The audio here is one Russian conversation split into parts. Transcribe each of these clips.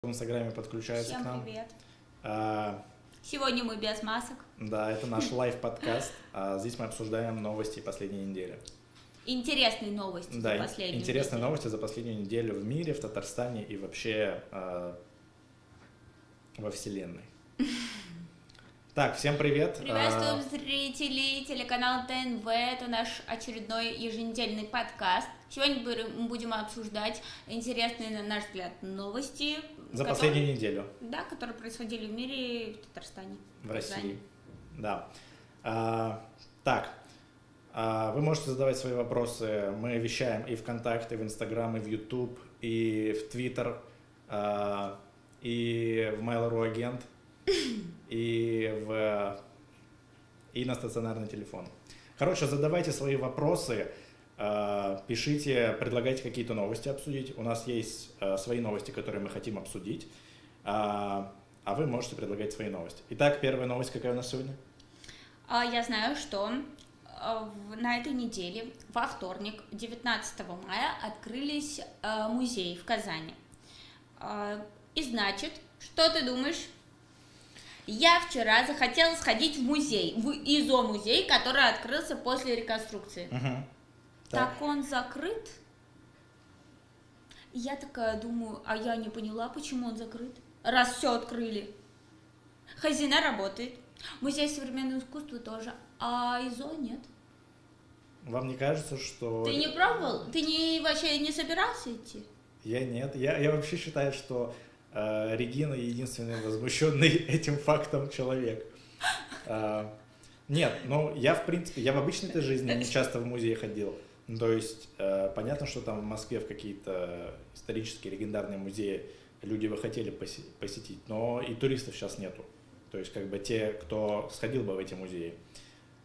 В Инстаграме подключаются к Всем нам. привет. А, Сегодня мы без масок. да, это наш лайв-подкаст. Здесь мы обсуждаем новости последней недели. Интересные новости Да, за последнюю интересные неделю. новости за последнюю неделю в мире, в Татарстане и вообще во Вселенной. Так, всем привет. Приветствуем зрителей телеканала ТНВ. Это наш очередной еженедельный подкаст. Сегодня мы будем обсуждать интересные, на наш взгляд, новости. За последнюю неделю. Да, которые происходили в мире и в Татарстане. В России. Да. Так, вы можете задавать свои вопросы. Мы вещаем и ВКонтакте, и в Инстаграм, и в Ютуб, и в Твиттер, и в Mail.ru агент, и на стационарный телефон. Короче, задавайте свои вопросы, пишите, предлагайте какие-то новости обсудить. У нас есть свои новости, которые мы хотим обсудить, а вы можете предлагать свои новости. Итак, первая новость какая у нас сегодня? Я знаю, что на этой неделе, во вторник, 19 мая, открылись музеи в Казани. И значит, что ты думаешь? Я вчера захотела сходить в музей, в ИЗО-музей, который открылся после реконструкции. Угу. Так он закрыт? Я такая думаю, а я не поняла, почему он закрыт, раз все открыли. Хазина работает, музей современного искусства тоже, а ИЗО нет. Вам не кажется, что... Ты не пробовал? Ты вообще не собирался идти? Я нет. Я вообще считаю, что Регина единственный возмущенный этим фактом человек. Нет, ну я в принципе, я в обычной жизни не часто в музей ходил. То есть понятно, что там в Москве в какие-то исторические легендарные музеи люди бы хотели посетить, но и туристов сейчас нету. То есть как бы те, кто сходил бы в эти музеи.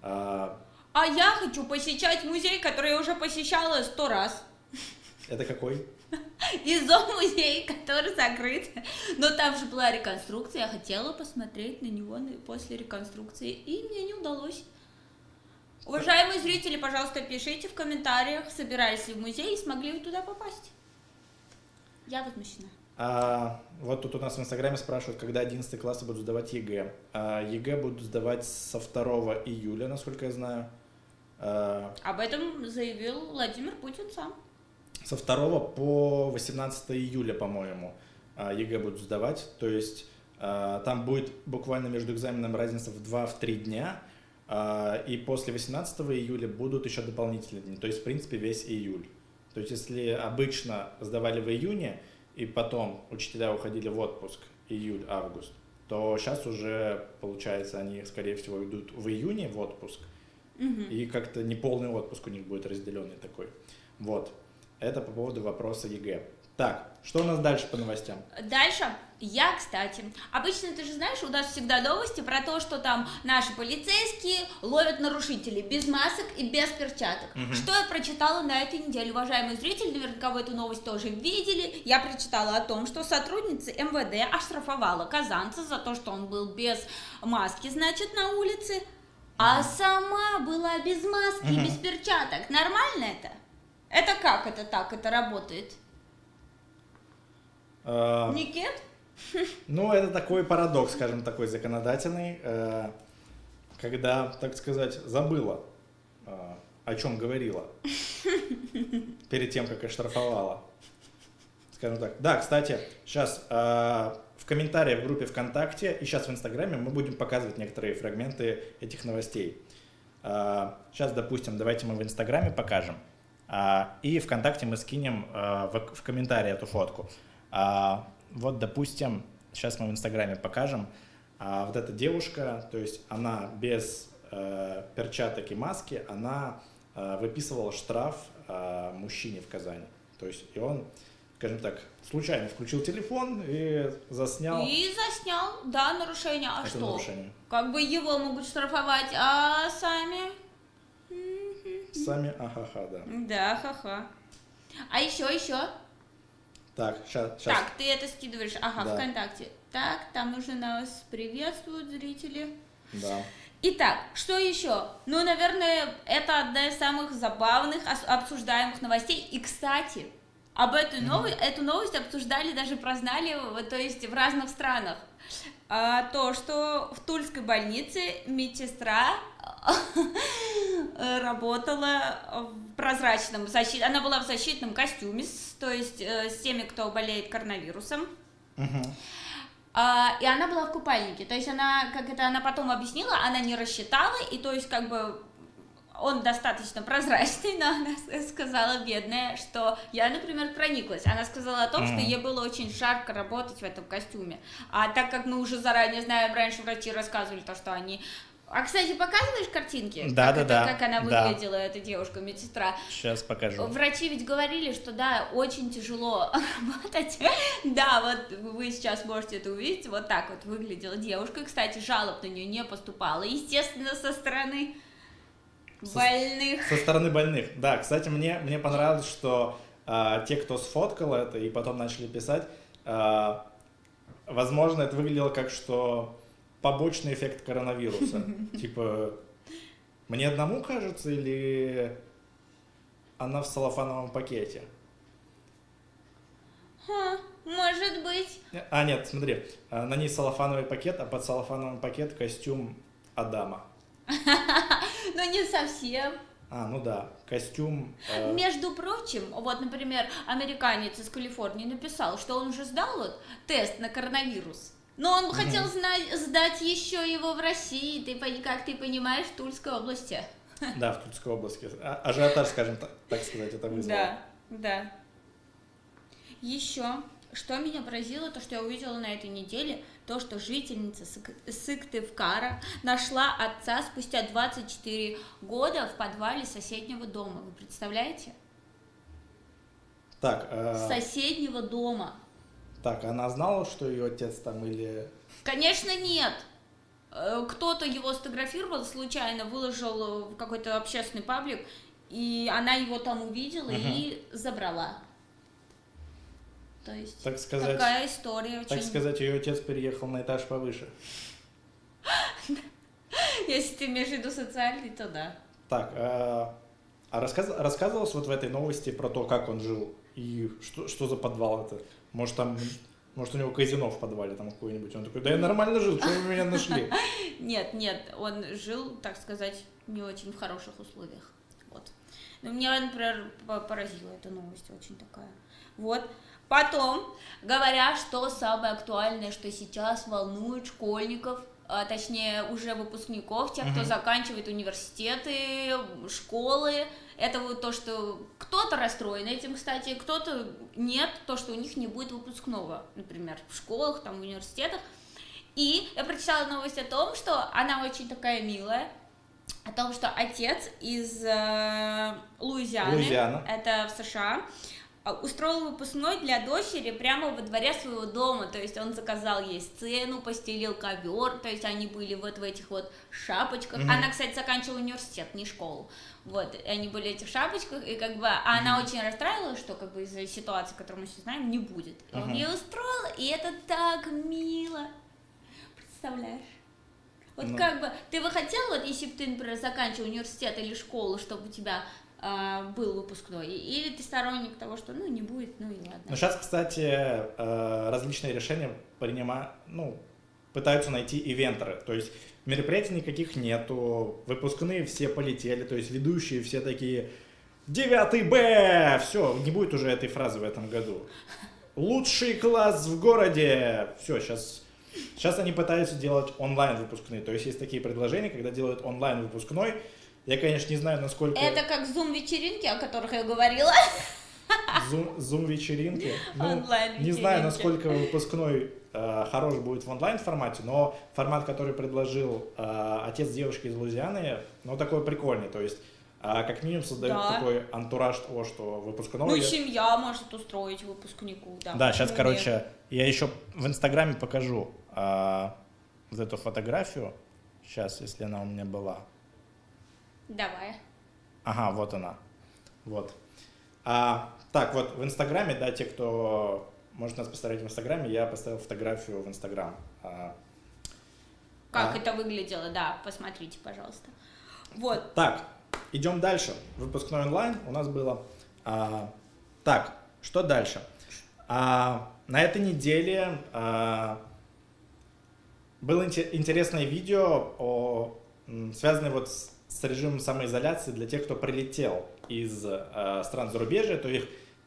А я хочу посещать музей, который я уже посещала 100 раз. Это какой? ИЗО-музей, который закрыт. Но там же была реконструкция, я хотела посмотреть на него после реконструкции, и мне не удалось. Уважаемые зрители, пожалуйста, пишите в комментариях, собирались ли в музей и смогли вы туда попасть. Я возмущена. Вот тут у нас в Инстаграме спрашивают, когда 11 классы будут сдавать ЕГЭ. ЕГЭ будут сдавать со 2 июля, насколько я знаю. Об этом заявил Владимир Путин сам. Со 2 по 18 июля, по-моему, ЕГЭ будут сдавать. То есть там будет буквально между экзаменом разница в 2-3 дня. И после 18 июля будут еще дополнительные дни. То есть, в принципе, весь июль. То есть, если обычно сдавали в июне, и потом учителя уходили в отпуск июль-август, то сейчас уже, получается, они, скорее всего, идут в июне в отпуск. И как-то неполный отпуск у них будет разделенный такой. Вот. Это по поводу вопроса ЕГЭ. Так, что у нас дальше по новостям? Дальше, кстати, обычно ты же знаешь, у нас всегда новости про то, что там наши полицейские ловят нарушителей без масок и без перчаток. Что я прочитала на этой неделе, уважаемые зрители, наверняка вы эту новость тоже видели. Я прочитала о том, что сотрудница МВД оштрафовала казанца за то, что он был без маски, значит, на улице, а сама была без маски и без перчаток. Нормально это? Это как это так, это работает? Никит? Ну, это такой парадокс, скажем, такой законодательный, когда, так сказать, забыла, о чем говорила перед тем, как оштрафовала. Скажем так. Да, кстати, сейчас в комментариях в группе ВКонтакте и сейчас в Инстаграме мы будем показывать некоторые фрагменты этих новостей. Сейчас, допустим, давайте мы в Инстаграме покажем. И ВКонтакте мы скинем в комментарии эту фотку. Вот, допустим, сейчас мы в Инстаграме покажем. Вот эта девушка, то есть она без перчаток и маски, она выписывала штраф мужчине в Казани. То есть и он, скажем так, случайно включил телефон и заснял. И заснял, да, нарушение. А это что? нарушение. Как бы его могут штрафовать, а сами? Сами, ахаха, да. Да, ха-ха. А еще. Так, сейчас. Так, ты это скидываешь, ага, Да. ВКонтакте. Так, там уже нас приветствуют зрители. Да. Итак, что еще? Ну, наверное, это одна из самых забавных, обсуждаемых новостей. И, кстати, Эту новость обсуждали, даже прознали, то есть в разных странах. То, что в Тульской больнице медсестра работала в прозрачном, она была в защитном костюме, то есть с теми, кто болеет коронавирусом. И она была в купальнике, то есть она потом объяснила, она не рассчитала, и то есть как бы он достаточно прозрачный, но она сказала, бедная, что я, например, прониклась. Она сказала о том, что ей было очень жарко работать в этом костюме. А так как мы уже заранее знаем, раньше врачи рассказывали то, что они... А, кстати, показываешь картинки? Да. Как она выглядела, эта девушка-медсестра? Сейчас покажу. Врачи ведь говорили, что да, очень тяжело работать. Да, вот вы сейчас можете это увидеть. Вот так вот выглядела девушка. Кстати, жалоб на нее не поступало. Естественно, со стороны... больных. Со стороны больных, да. Кстати, мне понравилось, что те, кто сфоткал это и потом начали писать, возможно, это выглядело как что побочный эффект коронавируса. Типа, мне одному кажется, или она в целлофановом пакете? Может быть. Нет, смотри, на ней целлофановый пакет, а под целлофановым пакет костюм Адама. Но не совсем. Ну да, костюм... Между прочим, вот, например, американец из Калифорнии написал, что он уже сдал вот тест на коронавирус, но он хотел сдать еще его в России, как ты понимаешь, в Тульской области. Да, в Тульской области. Ажиотаж, скажем так сказать, это вызвало. Да. Еще, что меня поразило, то, что я увидела на этой неделе, то, что жительница Сыктывкара нашла отца спустя 24 года в подвале соседнего дома. Вы представляете? Так. Соседнего дома. Так, она знала, что ее отец там или... Конечно, нет. Кто-то его сфотографировал, случайно выложил в какой-то общественный паблик, и она его там увидела и забрала. То есть, так сказать, такая история. Так сказать, ее отец переехал на этаж повыше. Если ты имеешь в виду социальный, то да. Так, рассказывалось вот в этой новости про то, как он жил, и что за подвал это? Может, у него казино в подвале там какое-нибудь? Он такой, да я нормально жил, что вы меня нашли? Нет, он жил, так сказать, не очень в хороших условиях. Вот. Но меня, например, поразила эта новость очень такая. Вот. Потом, говорят, что самое актуальное, что сейчас волнует школьников, точнее уже выпускников, тех, кто заканчивает университеты, школы, это вот то, что кто-то расстроен этим, кстати, кто-то нет, то, что у них не будет выпускного, например, в школах, там, в университетах. И я прочитала новость о том, что она очень такая милая, о том, что отец из Луизианы, это в США, устроил выпускной для дочери прямо во дворе своего дома, то есть он заказал ей сцену, постелил ковер, то есть они были вот в этих вот шапочках. Она, кстати, заканчивала университет, не школу. Вот, и они были в этих шапочках, и как бы она очень расстраивалась, что как бы из-за ситуации, которую мы сейчас знаем, не будет. И он ей устроил, и это так мило. Представляешь? Вот как бы, ты бы хотел, вот если бы ты, например, заканчивал университет или школу, чтобы у тебя был выпускной, или ты сторонник того, что не будет, и ладно. Ну сейчас, кстати, различные решения пытаются найти ивентеры, то есть мероприятий никаких нету, выпускные все полетели, то есть ведущие все такие 9 Б, все, не будет уже этой фразы в этом году. Лучший класс в городе, все, сейчас они пытаются делать онлайн выпускные, то есть есть такие предложения, когда делают онлайн выпускной. Я, конечно, не знаю, насколько... Это как зум-вечеринки, о которых я говорила. Зум-вечеринки? Онлайн-вечеринки. Не знаю, насколько выпускной хорош будет в онлайн-формате, но формат, который предложил отец девушки из Луизианы, такой прикольный. То есть, как минимум, создает такой антураж того, что выпускного... семья может устроить выпускнику, да. Да, сейчас, я еще в Инстаграме покажу вот эту фотографию. Сейчас, если она у меня была. Давай. Ага, вот она. Вот. Так, вот в Инстаграме, да, те, кто может нас посмотреть в Инстаграме, я поставил фотографию в Инстаграм. Как это выглядело, да, посмотрите, пожалуйста. Вот. Так, идем дальше. Выпускной онлайн у нас было. Так, Что дальше? На этой неделе было интересное видео, связанное вот с режимом самоизоляции для тех, кто прилетел из стран зарубежья, то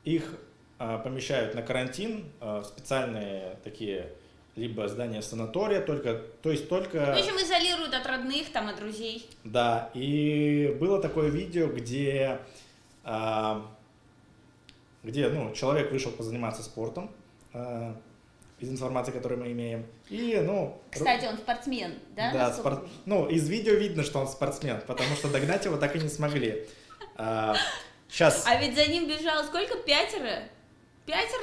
их помещают на карантин, специальные такие либо здания санатория, то есть только... В общем, изолируют от родных, там, от друзей. Да, и было такое видео, где человек вышел позаниматься спортом, из информации, которую мы имеем. Кстати, он спортсмен, да? Да, из видео видно, что он спортсмен, потому что догнать его так и не смогли. Сейчас... А ведь за ним бежало сколько? 5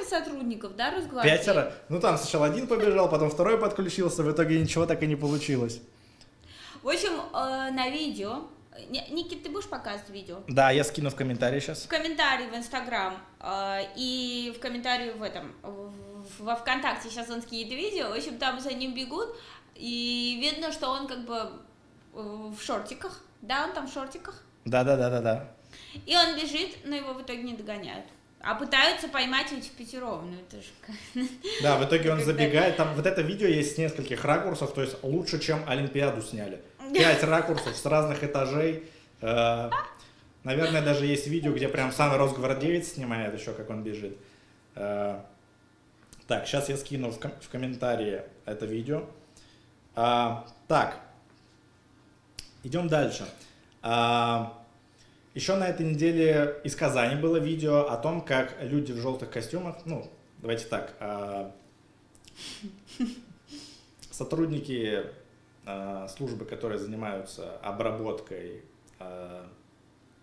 сотрудников, да, Росгвардии? 5. Там сначала один побежал, потом второй подключился, в итоге ничего так и не получилось. В общем, на видео... Никит, ты будешь показывать видео? Да, я скину в комментарии сейчас. В комментарии в Инстаграм и в комментарии во ВКонтакте сейчас он скинет видео. В общем, там за ним бегут, и видно, что он как бы в шортиках. Да, он там в шортиках? Да. И он бежит, но его в итоге не догоняют. А пытаются поймать ведь впятером. Это же... Да, в итоге он забегает. Там вот это видео есть с нескольких ракурсов, то есть лучше, чем Олимпиаду сняли. 5 ракурсов с разных этажей. Наверное, даже есть видео, где прям сам росгвардеец снимает еще, как он бежит. Так, сейчас я скину в комментарии это видео. Так, идем дальше. Еще на этой неделе из Казани было видео о том, как люди в желтых костюмах, давайте так, сотрудники службы, которые занимаются обработкой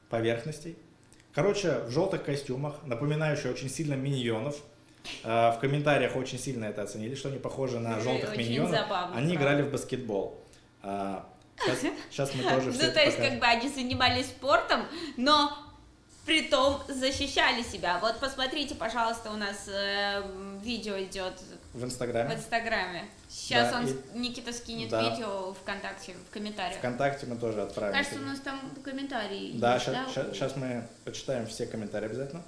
поверхностей. Короче, в желтых костюмах, напоминающие очень сильно миньонов. В комментариях очень сильно это оценили, что они похожи на желтых миньонов. Забавно, они играли в баскетбол. Сейчас мы тоже все это то есть, покажем. как бы они занимались спортом, но притом защищали себя. Вот посмотрите, пожалуйста, у нас видео идет в Инстаграме. Сейчас Никита скинет видео ВКонтакте, в комментариях. ВКонтакте мы тоже отправим. Кажется, у нас там комментарии. Да, сейчас мы почитаем все комментарии обязательно.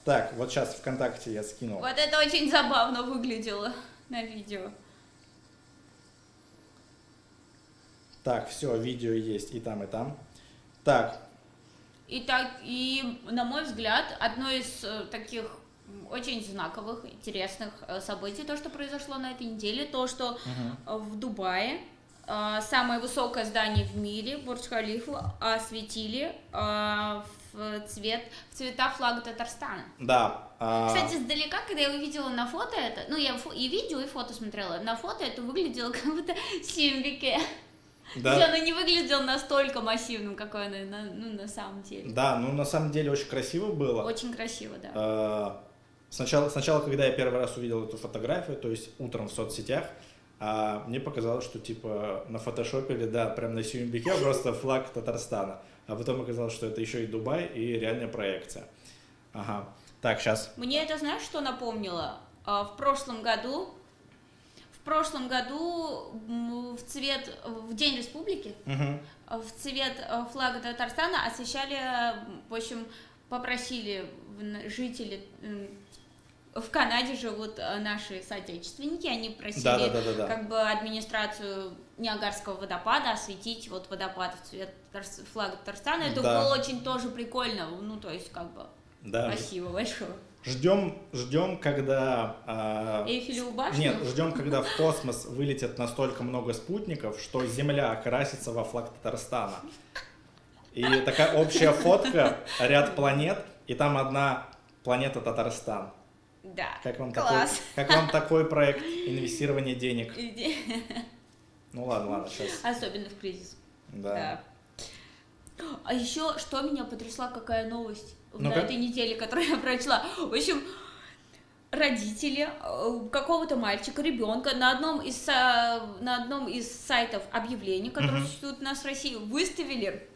Так, вот сейчас ВКонтакте я скинул. Вот это очень забавно выглядело на видео. Так, все, видео есть и там, и там. Так. И на мой взгляд, одно из таких очень знаковых, интересных событий, то, что произошло на этой неделе, то, что в Дубае самое высокое здание в мире, Бурдж-Халифу, осветили в цвета флага Татарстана. Да. Кстати, издалека, когда я увидела на фото это, я и видео, и фото смотрела, на фото это выглядело как будто Симбике. Да. То есть оно не выглядело настолько массивным, какой оно на самом деле. Да, на самом деле очень красиво было. Очень красиво, да. Сначала, когда я первый раз увидел эту фотографию, то есть утром в соцсетях, мне показалось, что типа на фотошопе, да, прям на Сюмбике просто флаг Татарстана. А потом оказалось, что это еще и Дубай и реальная проекция. Ага. Так, сейчас. Мне это, знаешь, что напомнило? В прошлом году в День Республики, в цвет флага Татарстана освещали, в общем, попросили жители, в Канаде живут наши соотечественники, они просили как бы администрацию Ниагарского водопада осветить вот водопад в цвет флага Татарстана. Это было очень тоже прикольно, то есть как бы спасибо большое. Ждем, когда... Эйфелеву башню? Нет, ждем, когда в космос вылетит настолько много спутников, что Земля окрасится во флаг Татарстана. И такая общая фотка, ряд планет, и там одна планета Татарстан. Да, класс. Как вам такой проект инвестирования денег? Ладно, сейчас. Особенно в кризис. Да. А еще, что меня потрясла, какая новость на этой неделе, которую я прочла. В общем, родители какого-то мальчика, ребенка на одном из сайтов объявлений, которые существуют у нас в России, выставили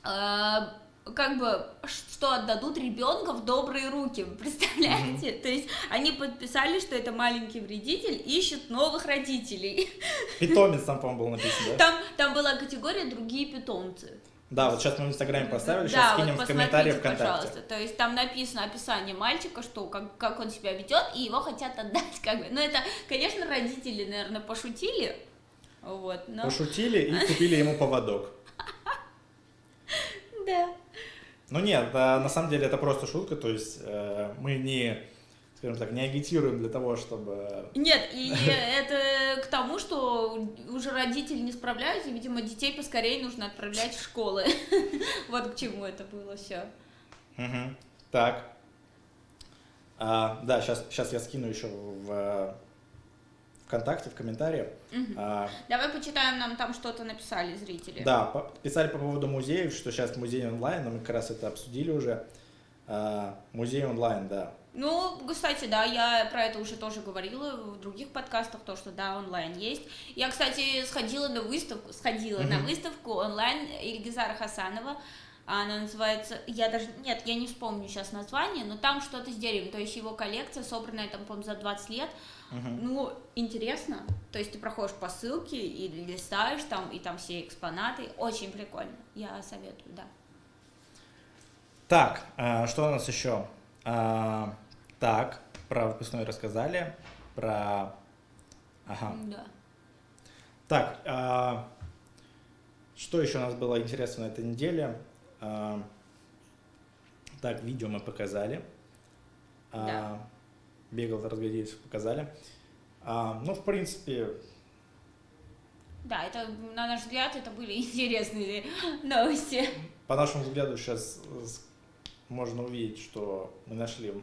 как бы, что отдадут ребенка в добрые руки, представляете? То есть они подписали, что это маленький вредитель ищет новых родителей. Питомец там, по-моему, был написан, да? Там была категория «другие питомцы». Да, вот сейчас мы в Инстаграме поставили, Да, сейчас вот скинем в комментарии посмотрите, ВКонтакте. пожалуйста. То есть там написано описание мальчика, что как он себя ведет, и его хотят отдать, как бы. Ну, это, конечно, родители, наверное, пошутили. Вот, но... Пошутили и купили ему поводок. Да. Ну нет, на самом деле это просто шутка, то есть мы не, скажем так, не агитируем для того, чтобы... Нет, и это к тому, что уже родители не справляются, и, видимо, детей поскорее нужно отправлять в школы. Вот к чему это было все. Так. Да, сейчас я скину еще в ВКонтакте, в комментариях. Давай почитаем, нам там что-то написали зрители. Да, писали по поводу музеев, что сейчас музей онлайн, но мы как раз это обсудили уже. Музей онлайн, да. Ну, кстати, да, я про это уже тоже говорила в других подкастах, то, что да, онлайн есть. Я, кстати, сходила на выставку онлайн Ильгизара Хасанова. Она называется, я не вспомню сейчас название, но там что-то с деревом, то есть его коллекция, собранная там, по-моему, за 20 лет. Ну, интересно, то есть ты проходишь по ссылке и листаешь там, и там все экспонаты, очень прикольно, я советую, да. Так, что у нас еще? Так, про выпускной рассказали, про... Ага. Да. Так, что еще у нас было интересно на этой неделе? Так, видео мы показали. Да. Бегал разгодился, показали. Ну, в принципе... Да, это, на наш взгляд, это были интересные новости. По нашему взгляду сейчас можно увидеть, что мы нашли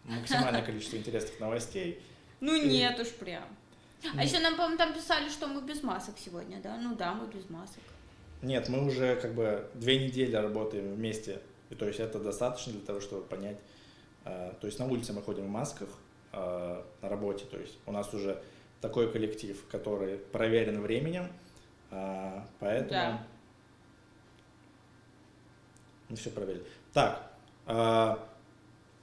максимальное количество интересных новостей. Ну, нет уж прям. А еще нам, по-моему, там писали, что мы без масок сегодня, да? Ну да, мы без масок. Нет, мы уже как бы 2 недели работаем вместе, и то есть это достаточно для того, чтобы понять. То есть на улице мы ходим в масках, на работе, то есть у нас уже такой коллектив, который проверен временем, поэтому Да. мы все проверили. Так,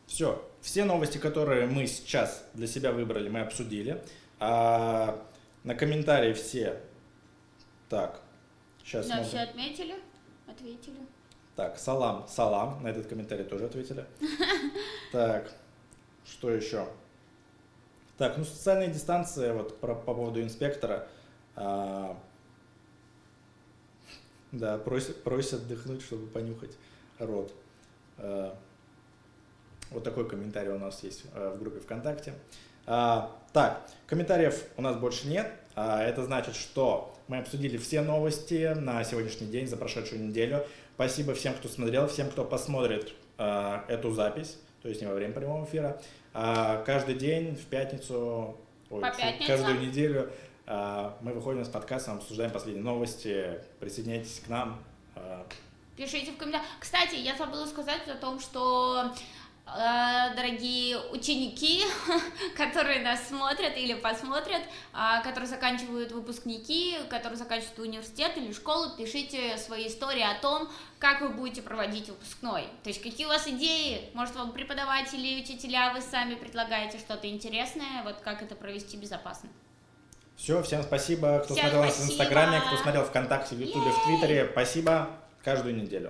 все новости, которые мы сейчас для себя выбрали, мы обсудили. На комментарии все. Так, сейчас Да, смотрим. все ответили. Так, салам, на этот комментарий тоже ответили. Так, что еще? Так, ну социальная дистанция, вот по поводу инспектора. Да, просят отдохнуть, чтобы понюхать рот. Вот такой комментарий у нас есть в группе ВКонтакте. Так, комментариев у нас больше нет. Это значит, что мы обсудили все новости на сегодняшний день, за прошедшую неделю. Спасибо всем, кто смотрел, всем, кто посмотрит эту запись, то есть не во время прямого эфира. Каждый день в пятницу, каждую неделю мы выходим с подкастом, обсуждаем последние новости. Присоединяйтесь к нам. Пишите в комментариях. Кстати, я забыла сказать о том, что дорогие ученики, которые нас смотрят или посмотрят, которые заканчивают выпускники, которые заканчивают университет или школу, пишите свои истории о том, как вы будете проводить выпускной. То есть какие у вас идеи, может вам преподаватели, учителя, вы сами предлагаете что-то интересное, вот как это провести безопасно. Все, всем спасибо, кто Всем смотрел нас в спасибо. Инстаграме, кто смотрел ВКонтакте, в Ютубе, в Твиттере. Спасибо каждую неделю.